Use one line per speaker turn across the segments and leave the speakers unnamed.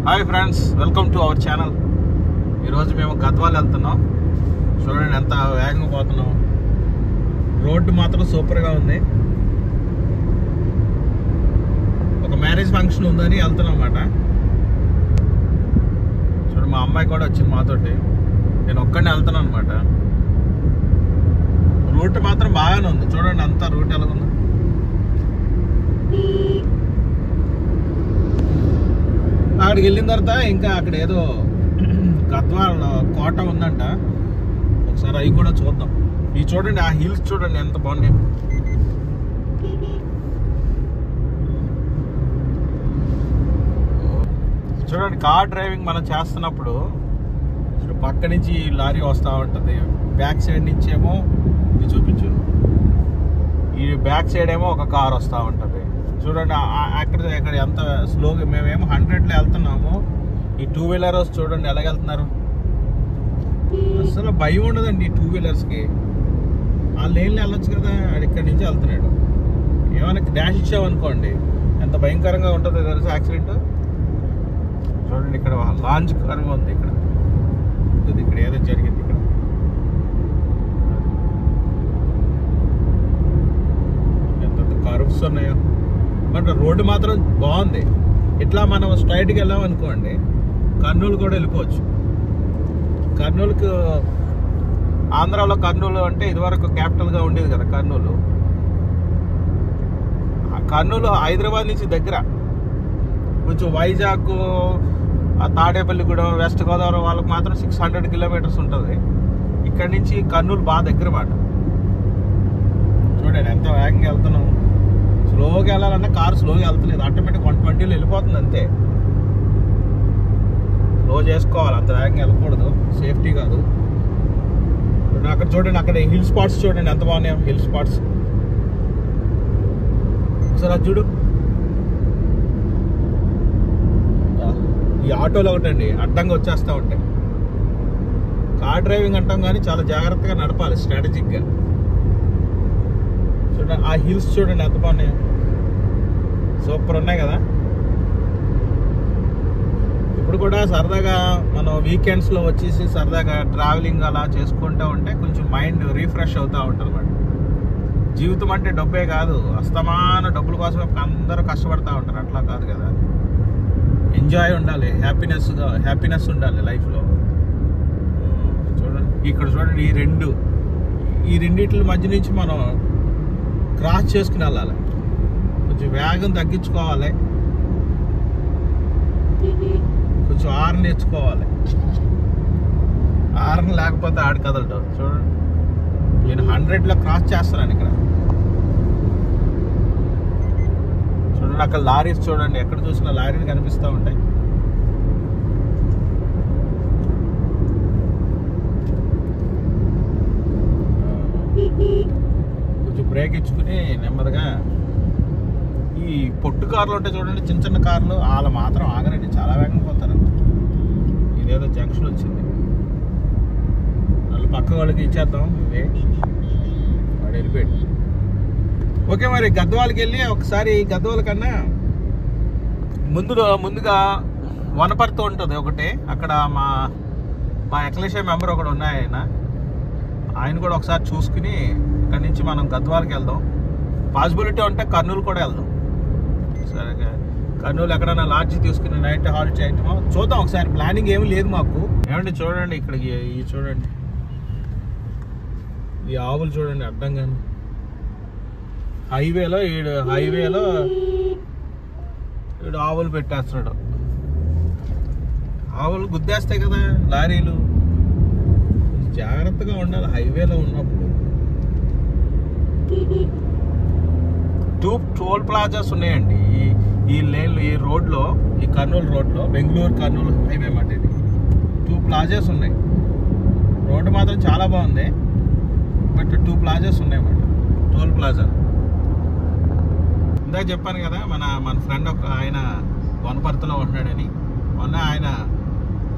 Hi friends, welcome to our channel. ఈరోజు మేము గద్వాల్ వెళ్తున్నాం. చూడండి ఎంత వేగంగా పోతున్నాం. రోడ్డు మాత్రం సూపర్గా ఉంది. ఒక మ్యారేజ్ ఫంక్షన్ ఉందని వెళ్తున్నాం అన్నమాట. చూడండి మా అమ్మాయి కూడా వచ్చింది మాతోటి. నేను ఒక్కడినే వెళ్తున్నాను అనమాట. రూట్ మాత్రం బాగానే ఉంది. చూడండి అంతా రూట్ ఎలా ఉంది. అక్కడికి వెళ్ళిన తర్వాత ఇంకా అక్కడ ఏదో గద్వాల్ కోట ఉందంట. ఒకసారి అవి కూడా చూద్దాం. ఇవి చూడండి, ఆ హిల్స్ చూడండి ఎంత బాగున్నాయి. చూడండి కార్ డ్రైవింగ్ మనం చేస్తున్నప్పుడు పక్క నుంచి లారీ వస్తూ ఉంటుంది. బ్యాక్ సైడ్ నుంచి ఏమో ఇది చూపించు, ఈ బ్యాక్ సైడ్ ఏమో ఒక కార్ వస్తూ ఉంటుంది. చూడండి ఎక్కడ ఎంత స్లోగా, మేమేమో 100లో వెళ్తున్నాము. ఈ 2 వీలర్స్ చూడండి ఎలాగ వెళ్తున్నారు. అసలు భయం ఉండదండి ఈ 2 వీలర్స్కి. ఆ లేన్లో వెళ్ళొచ్చు కదా. ఇక్కడి నుంచి వెళ్తున్నాడు. ఏమైనా డాష్ ఇచ్చామనుకోండి ఎంత భయంకరంగా ఉంటుందో తెలుసు యాక్సిడెంట్. చూడండి ఇక్కడ లాంచ్ కరంగా ఉంది. ఇక్కడ ఏదో జరిగింది. ఇక్కడ ఎంత కర్వ్స్ ఉన్నాయో. బట్ రోడ్డు మాత్రం బాగుంది. ఇట్లా మనం స్ట్రైట్కి వెళ్ళాం అనుకోండి కర్నూలు కూడా వెళ్ళిపోవచ్చు. కర్నూలుకు ఆంధ్రాలో కర్నూలు అంటే ఇదివరకు క్యాపిటల్గా ఉండేది కదా కర్నూలు. కర్నూలు హైదరాబాద్ నుంచి దగ్గర. కొంచెం వైజాగ్, తాడేపల్లిగూడెం, వెస్ట్ గోదావరి వాళ్ళకి మాత్రం 600 కిలోమీటర్స్ ఉంటుంది. ఇక్కడి నుంచి కర్నూలు బాగా దగ్గర మాట. చూడండి ఎంత వేగంగా వెళ్తున్నాం. స్లోగా వెళ్ళాలన్నా కారు స్లోగా వెళ్తలేదు. ఆటోమేటిక్ 120లో వెళ్ళిపోతుంది అంతే. స్లో చేసుకోవాలి, అంత వేగంగా వెళ్ళకూడదు, సేఫ్టీ కాదు. అక్కడ చూడండి, అక్కడ హిల్ స్పాట్స్ చూడండి ఎంత బాగున్నాయి. హిల్ స్పాట్స్ ఒకసారి అది చూడు. ఈ ఆటోలు ఒకటండి అడ్డంగా వచ్చేస్తూ ఉంటాయి. కార్ డ్రైవింగ్ అంటాం కానీ చాలా జాగ్రత్తగా నడపాలి, స్ట్రాటజిక్గా. చూడండి ఆ హిల్స్ చూడండి ఎంత బాగున్నాయి. సూపర్ ఉన్నాయి కదా. ఇప్పుడు కూడా సరదాగా మనం వీకెండ్స్లో వచ్చేసి సరదాగా ట్రావెలింగ్ అలా చేసుకుంటూ ఉంటే కొంచెం మైండ్ రీఫ్రెష్ అవుతూ ఉంటుంది అన్నమాట. జీవితం అంటే డబ్బే కాదు, అస్తమాన డబ్బుల కోసం అందరూ కష్టపడుతూ ఉంటారు. అట్లా కాదు కదా. ఎంజాయ్ ఉండాలి, హ్యాపీనెస్ ఉండాలి లైఫ్లో. చూడండి ఇక్కడ చూడండి ఈ రెండిట్ల మధ్య నుంచి మనం క్రాస్ చేసుకుని వెళ్ళాలి. కొంచెం వేగం తగ్గించుకోవాలి, కొంచెం ఆర్న్ నేర్చుకోవాలి. ఆర్న్ లేకపోతే ఆడి కదలటం. చూడండి నేను 100లో క్రాస్ చేస్తున్నాను ఇక్కడ. చూడండి అక్కడ లారీస్ చూడండి, ఎక్కడ చూసినా లారీలు కనిపిస్తూ ఉంటాయి. కొంచెం బ్రేక్ ఇచ్చుకుని నెమ్మదిగా. ఈ పొట్టు కార్లు ఉంటాయి చూడండి, చిన్న చిన్న కార్లు, వాళ్ళ మాత్రం ఆగరండి, చాలా వేగంగా పోతారు. ఇదేదో జంక్షన్ వచ్చింది, వాళ్ళు పక్క వాళ్ళకి ఇచ్చేద్దాం. వాడు వెళ్ళిపోయాడు. ఓకే, మరి గద్వాలకి వెళ్ళి ఒకసారి, గద్వాల కన్నా ముందుగా వనపర్తి ఉంటుంది ఒకటి. అక్కడ మా ఎక్లేషియా మెంబర్ ఒకడు ఉన్నాయి. ఆయన కూడా ఒకసారి చూసుకుని అక్కడి నుంచి మనం గద్వాలకి వెళ్దాం. పాసిబిలిటీ ఉంటే కర్నూలు కూడా వెళ్దాం. సరే, కర్నూలు ఎక్కడైనా లాడ్జ్ తీసుకుని నైట్ హాల్ట్ చేయటమో చూద్దాం ఒకసారి. ప్లానింగ్ ఏమీ లేదు మాకు. ఏమంటే చూడండి ఇక్కడికి చూడండి, ఈ ఆవులు చూడండి అడ్డంగా. హైవేలో ఈడు ఆవులు పెట్టేస్తున్నాడు. ఆవులు గుద్దేస్తాయి కదా లారీలు. జాగ్రత్తగా ఉండాలి హైవేలో ఉన్నప్పుడు. 2 టోల్ ప్లాజాస్ ఉన్నాయండి ఈ లేన్లో, ఈ రోడ్లో, ఈ కర్నూలు రోడ్లో. బెంగళూరు కర్నూలు హైవే మాట ఇది. 2 ప్లాజాస్ ఉన్నాయి. రోడ్డు మాత్రం చాలా బాగుంది, బట్ 2 ప్లాజాస్ ఉన్నాయి అన్నమాట, టోల్ ప్లాజా. ఇందాక చెప్పాను కదా మన ఫ్రెండ్ ఒక ఆయన వనపర్తిలో ఉంటున్నాడని. మొన్న ఆయన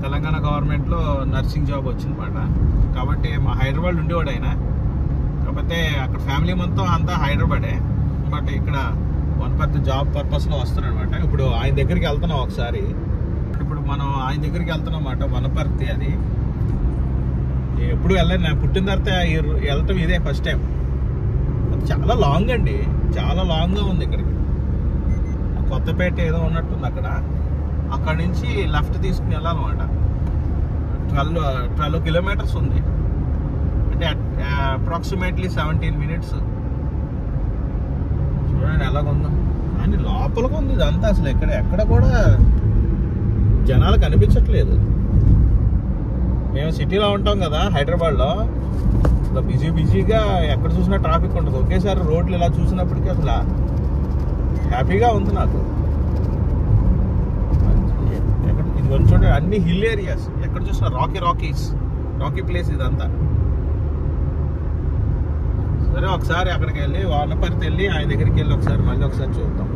తెలంగాణ గవర్నమెంట్లో నర్సింగ్ జాబ్ వచ్చిందన్నమాట. కాబట్టి మా హైదరాబాద్ ఉండేవాడు ఆయన. కాకపోతే అక్కడ ఫ్యామిలీ మొత్తం అంతా హైదరాబాదే, బట్ ఇక్కడ వనపర్తి జాబ్ పర్పస్లో వస్తున్నాడు అనమాట. ఇప్పుడు ఆయన దగ్గరికి వెళ్తున్నాం ఒకసారి. ఇప్పుడు మనం ఆయన దగ్గరికి వెళ్తున్నాం అన్నమాట. వనపర్తి. అది ఎప్పుడు వెళ్ళాను, నా పుట్టిన తర్వాత వెళ్ళటం ఇదే ఫస్ట్ టైం. చాలా లాంగ్ అండి, చాలా లాంగ్గా ఉంది. ఇక్కడికి కొత్తపేట ఏదో ఉన్నట్టుంది అక్కడ నుంచి లెఫ్ట్ తీసుకుని వెళ్ళాలన్నమాట. 12 కిలోమీటర్స్ ఉంది, అంటే అప్రాక్సిమేట్లీ 17 minutes. చూడండి ఎలాగుందో. కానీ లోపలికి ఉంది ఇదంతా. అసలు ఎక్కడ కూడా జనాలు కనిపించట్లేదు. మేము సిటీలో ఉంటాం కదా, హైదరాబాద్లో బిజీగా ఎక్కడ చూసినా ట్రాఫిక్ ఉంటుంది. ఒకేసారి రోడ్లు ఇలా చూసినప్పటికీ అసలు హ్యాపీగా ఉంది నాకు. ఇది కొంచెం చూడండి, అన్ని హిల్ ఏరియాస్, ఎక్కడ చూసినా రాకీ ప్లేస్ ఇదంతా. సరే ఒకసారి అక్కడికి వెళ్ళి వనపర్తి వెళ్ళి ఆయన దగ్గరికి వెళ్ళి మళ్ళీ ఒకసారి చూద్దాం.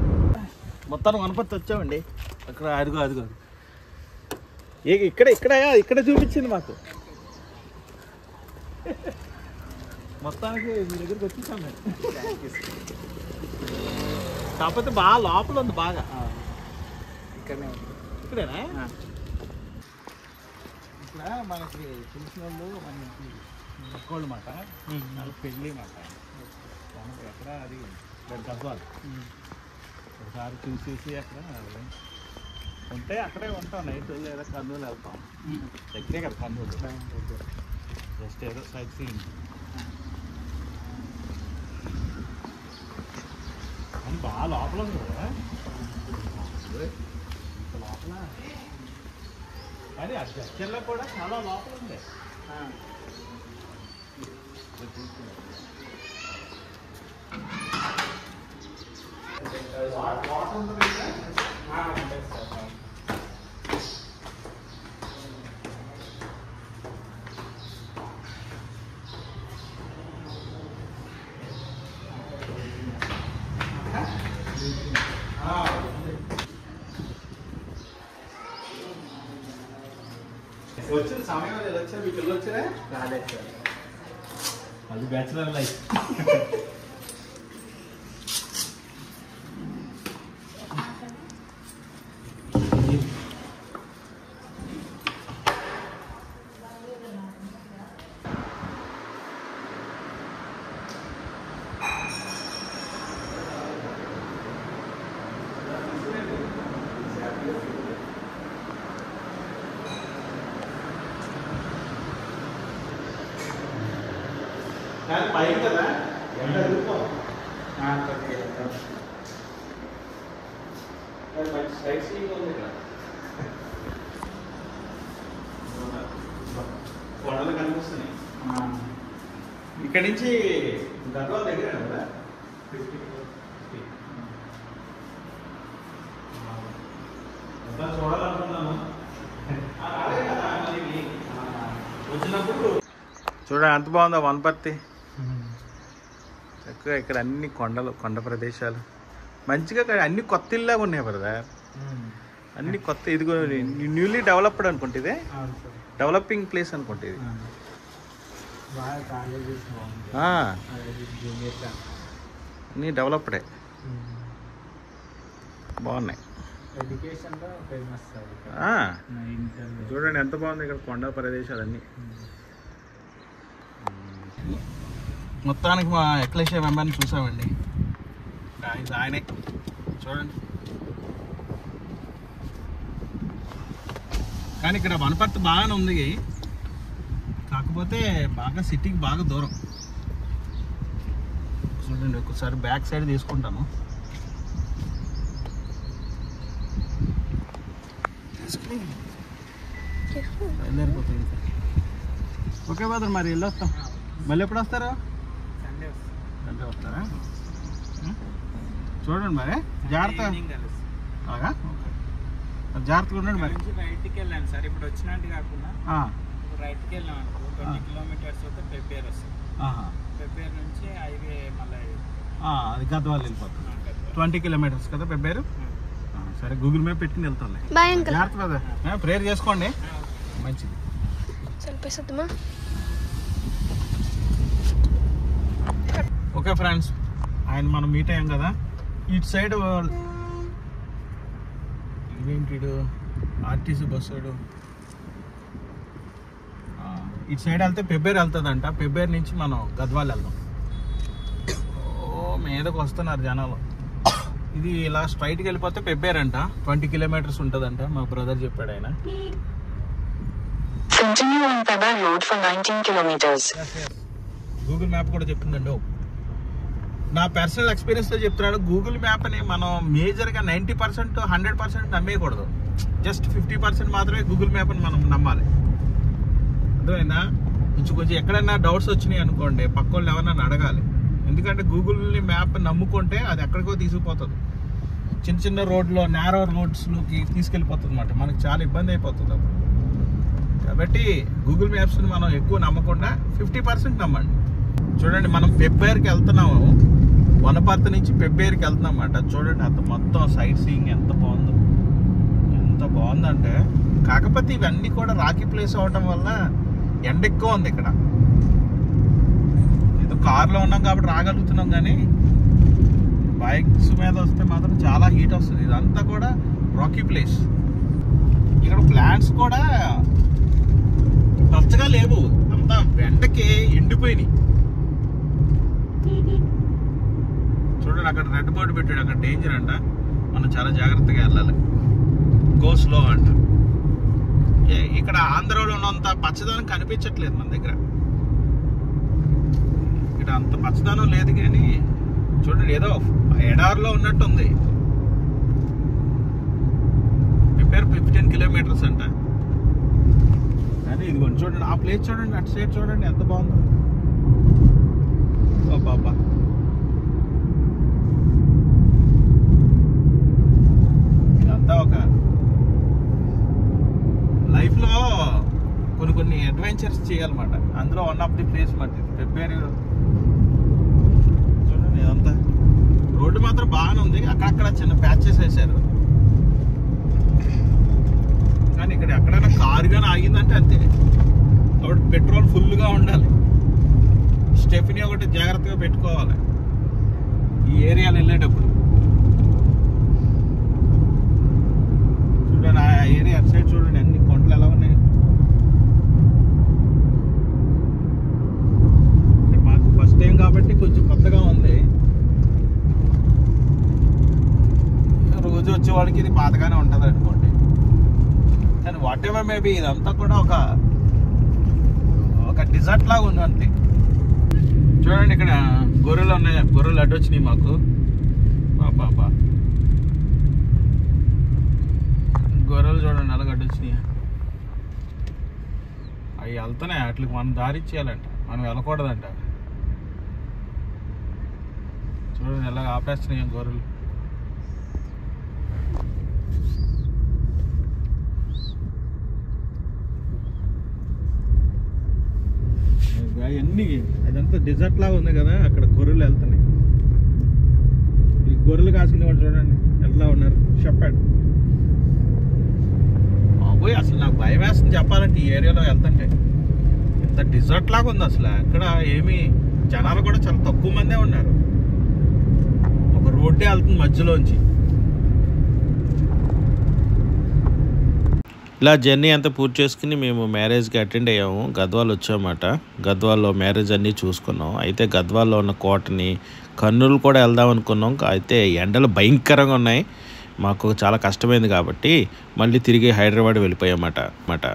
మొత్తానికి వనపర్తి వచ్చామండి. అక్కడ అదిగో ఇక్కడ చూపించింది మాకు. మొత్తానికి మీ దగ్గరికి వచ్చేసాం మేము. కాకపోతే బాగా లోపల ఉంది. బాగా ఇక్కడేనా? ఇక్కడ మనకి తెలిసిన వాళ్ళు మనకి మొక్కోళ్ళు మాట, పెళ్ళి మాట. మనకి ఎక్కడ అది గద్వాలు ఒకసారి చూసేసి అక్కడ ఉంటే అక్కడే ఉంటాం. నైట్ లేదా కర్నూలు వెళ్తాం. దగ్గరే కదా కర్నూలు, జస్ట్ ఏదో సైట్ సీయింగ్. అని బాగా లోపల ఉంది కదా లోపల. కానీ ఆ జడ్చర్లో కూడా చాలా లోపల ఉంది. వచ్చిన సమయం వచ్చా మీ పిల్లలు వచ్చారా? రాలేదు సార్, అది బ్యాచులర్ లైఫ్. పైకి కదా ఎండ ఎదుర్కోం. సైట్ సీయింగ్ ఉంది ఇక్కడ. కొండలు కనిపిస్తున్నాయి. ఇక్కడ నుంచి గద్వాల దగ్గర కదా. చూడాలనుకున్నాను వచ్చినప్పుడు. చూడండి ఎంత బాగుందో వనపర్తి. చక్కగా ఇక్కడ అన్ని కొండ ప్రదేశాలు మంచిగా. అన్ని కొత్త ఇల్లాగా ఉన్నాయి బ్రదర్, అన్ని కొత్త. ఇదిగో న్యూలీ డెవలప్డ్ అనుకుంటే, ఇదే డెవలపింగ్ ప్లేస్ అనుకుంటే ఇది. అన్నీ డెవలప్డే, బాగున్నాయి. చూడండి ఎంత బాగుంది ఇక్కడ కొండ ప్రదేశాలన్నీ. మొత్తానికి మా ఎక్లేషియా మెంబర్ని చూసామండి. ఆయనే చూడండి. కానీ ఇక్కడ వనపర్తి బాగానే ఉంది, కాకపోతే బాగా సిటీకి బాగా దూరం. చూడండి ఒకసారి బ్యాక్ సైడ్ తీసుకుంటాను. బయలుదేరిపోతుంది. ఓకే బ్రదర్, మరి వెళ్ళొస్తాం. మళ్ళీ ఎప్పుడు వస్తారా? సండే వస్తారా? చూడండి మరి జాగ్రత్త. జాగ్రత్తగా ఉండండి మరి.
రైట్కి వెళ్ళాను సార్, ఇప్పుడు వచ్చినట్టు కాకుండా రైట్కి వెళ్ళాం అనుకో 20 kilometers వస్తే పెబ్బేరు వస్తుంది. పెబ్బేరు నుంచి హైవే మళ్ళీ
అది గద్వాల వెళ్ళిపోతుంది. 20 kilometers కదా పెబ్బేరు. సరే గూగుల్ మ్యాప్ పెట్టుకుని వెళ్తాం. జాగ్రత్త కదా, ప్రేయర్ చేసుకోండి, మంచిది. ఓకే ఫ్రెండ్స్, ఆయన మనం మీట్ అయ్యాం కదా. ఇటు సైడ్ ఇదేంటి ఆర్టీసీ బస్సు ఇటు సైడ్ వెళ్తే పెబ్బేరు వెళ్తుందంట. పెబ్బేరు నుంచి మనం గద్వాల్ వెళ్దాం. మీదకి వస్తున్నారు జనాలు. ఇది ఇలా స్ట్రైట్కి వెళ్ళిపోతే పెబ్బేరు అంట. 20 కిలోమీటర్స్ ఉంటుందంట. మా బ్రదర్ చెప్పాడు ఆయన. గూగుల్ మ్యాప్ కూడా చెప్తుందండి. నా పర్సనల్ ఎక్స్పీరియన్స్తో చెప్తున్నాడు. గూగుల్ మ్యాప్ని మనం మేజర్గా 90% 100% నమ్మేయకూడదు. జస్ట్ 50% మాత్రమే గూగుల్ మ్యాప్ని మనం నమ్మాలి. అర్థమైందా? కొంచెం ఎక్కడైనా డౌట్స్ వచ్చినాయి అనుకోండి, పక్క వాళ్ళు ఎవరన్నా అడగాలి. ఎందుకంటే గూగుల్ని మ్యాప్ నమ్ముకుంటే అది ఎక్కడికో తీసుకుపోతుంది. చిన్న చిన్న రోడ్లో, నేరో రోడ్స్లోకి తీసుకెళ్ళిపోతుంది అన్నమాట. మనకు చాలా ఇబ్బంది అయిపోతుంది అప్పుడు. కాబట్టి గూగుల్ మ్యాప్స్ని మనం ఎక్కువ నమ్మకుండా 50% నమ్మండి. చూడండి, మనం పెబ్బేరుకి వెళ్తున్నాము. వనపర్తి నుంచి పెబ్బేరుకి వెళ్తున్నాం అన్నమాట. చూడండి, అంత మొత్తం సైట్ సీయింగ్ ఎంత బాగుందో. ఎంత బాగుందంటే, కాకపోతే ఇవన్నీ కూడా రాకీ ప్లేస్ అవటం వల్ల ఎండ ఎక్కువ ఉంది ఇక్కడ. ఏదో కార్లో ఉన్నాం కాబట్టి రాగలుగుతున్నాం, కానీ బైక్స్ మీద వస్తే మాత్రం చాలా హీట్ వస్తుంది. ఇదంతా కూడా రాకీ ప్లేస్. ఇక్కడ ప్లాంట్స్ కూడా పచ్చగా లేవు, అంతా వెంటకి ఎండిపోయినాయి. చూడండి, అక్కడ రెడ్ బోర్డు పెట్టాడు. అక్కడ డేంజర్ అంట, మనం చాలా జాగ్రత్తగా వెళ్ళాలి. గో స్లో అంట. ఇక్కడ ఆంధ్రలో ఉన్నంత పచ్చదనం కనిపించట్లేదు మన దగ్గర. ఇక్కడ అంత పచ్చదనం లేదు, కానీ చూడండి ఏదో ఎడారిలో ఉన్నట్టుంది. పేరు 15 కిలోమీటర్స్ అంట. కానీ ఇదిగోండి చూడండి, ఆ ప్లేస్ చూడండి, అటు సైడ్ చూడండి ఎంత బాగుందో. బాబా, ఇదంతా ఒక లైఫ్లో కొన్ని అడ్వెంచర్స్ చేయాలన్నమాట. అందులో వన్ ఆఫ్ ది ప్లేస్ మాట ఇది పెబ్బేరు. చూడండి, ఇదంతా రోడ్డు మాత్రం బాగానే ఉంది. అక్కడక్కడ చిన్న ప్యాచెస్ వేసారు, కానీ ఇక్కడ ఎక్కడైనా కారు కానీ ఆగిందంటే అంతే. కాబట్టి పెట్రోల్ ఫుల్గా ఉండాలి. స్టెఫినీ ఒకటి జాగ్రత్తగా పెట్టుకోవాలి ఈ ఏరియాలో వెళ్ళేటప్పుడు. చూడండి, ఆ ఏరియా అటు సైడ్ చూడండి, అన్ని కొండలు ఎలా ఉన్నాయి. మాకు ఫస్ట్ టైం కాబట్టి కొంచెం కొత్తగా ఉంది. రోజు వచ్చేవాడికి ఇది పాతగానే ఉంటుంది అనుకోండి. కానీ వాట్ ఎవర్ మేబీ ఇదంతా కూడా ఒక డిజర్ట్ లాగా ఉంది అంతే. చూడండి, ఇక్కడ గొర్రెలు ఉన్నాయి. గొర్రెలు అడ్డు వచ్చినాయి మాకు. బాబా, గొర్రెలు చూడండి ఎలా గడ్డు వచ్చినాయి. అవి వెళ్తున్నాయి, వాటికి మనం దారి ఇచ్చేయాలంట, మనం వెళ్ళకూడదంట. చూడండి ఎలా ఆపేస్తున్నాయి గొర్రెలు. అవన్నీ అదంతా డిజర్ట్ లాగా ఉంది కదా, అక్కడ గొర్రెలు వెళ్తున్నాయి. ఈ గొర్రెలు కాసుకునే వాళ్ళు చూడండి ఎలా ఉన్నారు. చెప్పాడు పోయి, అసలు నాకు భయం వేస్తుంది చెప్పాలంటే ఈ ఏరియాలో వెళ్తుంటే. ఇంత డిజర్ట్ లాగా ఉంది అసలు. అక్కడ ఏమి జనాలు కూడా చాలా తక్కువ మందే ఉన్నారు. ఒక రోడ్డే వెళ్తుంది మధ్యలోంచి.
ఇలా జర్నీ అంతా పూర్తి చేసుకుని మేము మ్యారేజ్కి అటెండ్ అయ్యాము. గద్వాల్ వచ్చామన్నమాట. గద్వాల్లో మ్యారేజ్ అన్నీ చూసుకున్నాం. అయితే గద్వాల్లో ఉన్న కోటని, కర్నూలు కూడా వెళ్దాం అనుకున్నాం. అయితే ఎండలు భయంకరంగా ఉన్నాయి. మాకు చాలా కష్టమైంది కాబట్టి మళ్ళీ తిరిగి హైదరాబాద్ వెళ్ళిపోయామన్నమాట.